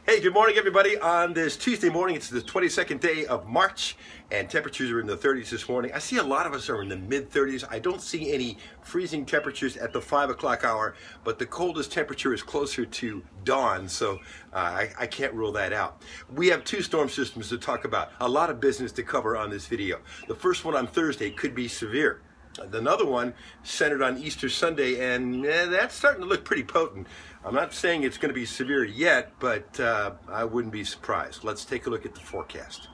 Hey, good morning, everybody. On this Tuesday morning, it's the 22nd day of March, and temperatures are in the 30s this morning. I see a lot of us are in the mid-30s. I don't see any freezing temperatures at the 5 o'clock hour, but the coldest temperature is closer to dawn, so I can't rule that out. We have two storm systems to talk about. A lot of business to cover on this video. The first one on Thursday could be severe. Another one centered on Easter Sunday, and that's starting to look pretty potent. I'm not saying it's going to be severe yet, but I wouldn't be surprised. Let's take a look at the forecast.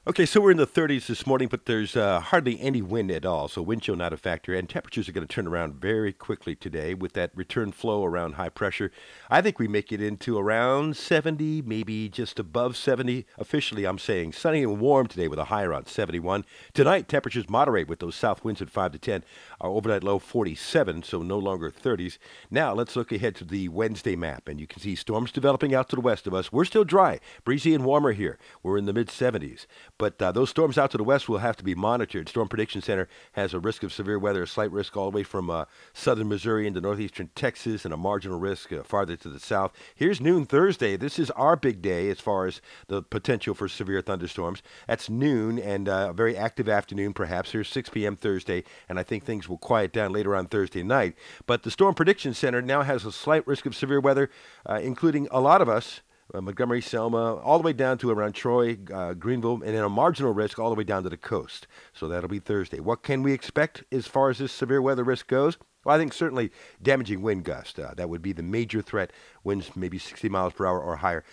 Okay, so we're in the 30s this morning, but there's hardly any wind at all, so wind chill not a factor, and temperatures are going to turn around very quickly today with that return flow around high pressure. I think we make it into around 70, maybe just above 70. Officially, I'm saying sunny and warm today with a high around 71. Tonight, temperatures moderate with those south winds at 5 to 10. Our overnight low 47, so no longer 30s. Now, let's look ahead to the Wednesday map, and you can see storms developing out to the west of us. We're still dry, breezy and warmer here. We're in the mid-70s. But those storms out to the west will have to be monitored. Storm Prediction Center has a risk of severe weather, a slight risk all the way from southern Missouri into northeastern Texas, and a marginal risk farther to the south. Here's noon Thursday. This is our big day as far as the potential for severe thunderstorms. That's noon and a very active afternoon perhaps. Here's 6 p.m. Thursday, and I think things will quiet down later on Thursday night. But the Storm Prediction Center now has a slight risk of severe weather, including a lot of us, Montgomery, Selma, all the way down to around Troy, Greenville, and then a marginal risk all the way down to the coast. So that'll be Thursday. What can we expect as far as this severe weather risk goes? Well, I think certainly damaging wind gust. That would be the major threat, winds maybe 60 miles per hour or higher.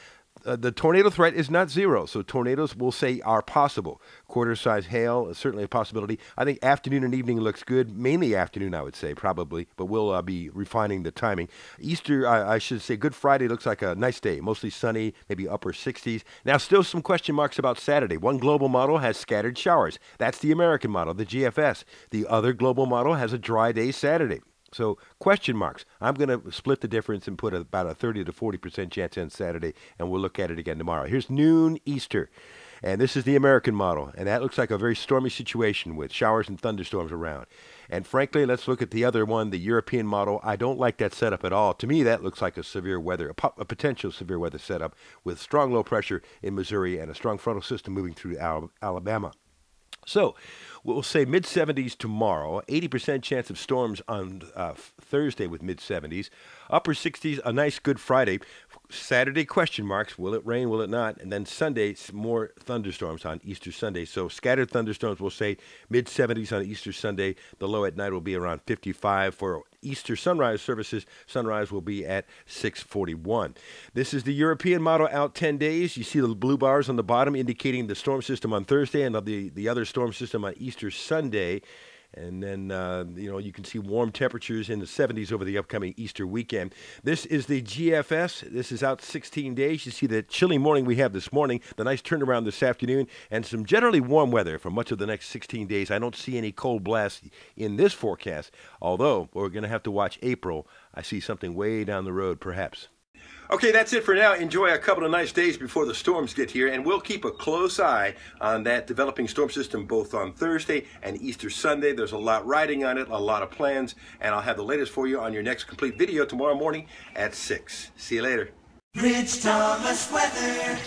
The tornado threat is not zero, so tornadoes, we'll say, are possible. Quarter-size hail is certainly a possibility. I think afternoon and evening looks good, mainly afternoon, I would say, probably, but we'll be refining the timing. Easter, I should say, Good Friday looks like a nice day, mostly sunny, maybe upper 60s. Now, still some question marks about Saturday. One global model has scattered showers. That's the American model, the GFS. The other global model has a dry day Saturday. So question marks. I'm going to split the difference and put about a 30 to 40% chance on Saturday, and we'll look at it again tomorrow. Here's noon Easter, and this is the American model, and that looks like a very stormy situation with showers and thunderstorms around. And frankly, let's look at the other one, the European model. I don't like that setup at all. To me, that looks like a severe weather, a potential severe weather setup with strong low pressure in Missouri and a strong frontal system moving through Alabama. So we'll say mid-70s tomorrow, 80% chance of storms on Thursday with mid-70s, upper 60s, a nice Good Friday. Saturday, question marks. Will it rain? Will it not? And then Sunday, more thunderstorms on Easter Sunday. So scattered thunderstorms, we'll say mid-70s on Easter Sunday. The low at night will be around 55 for Easter sunrise services. Sunrise will be at 6:41. This is the European model out 10 days. You see the blue bars on the bottom indicating the storm system on Thursday and the other storm system on Easter Sunday. And then, you can see warm temperatures in the 70s over the upcoming Easter weekend. This is the GFS. This is out 16 days. You see the chilly morning we have this morning, the nice turnaround this afternoon, and some generally warm weather for much of the next 16 days. I don't see any cold blasts in this forecast, although we're going to have to watch April. I see something way down the road, perhaps. Okay, that's it for now. Enjoy a couple of nice days before the storms get here, and we'll keep a close eye on that developing storm system both on Thursday and Easter Sunday. There's a lot riding on it, a lot of plans, and I'll have the latest for you on your next complete video tomorrow morning at 6. See you later. Rich Thomas Weather.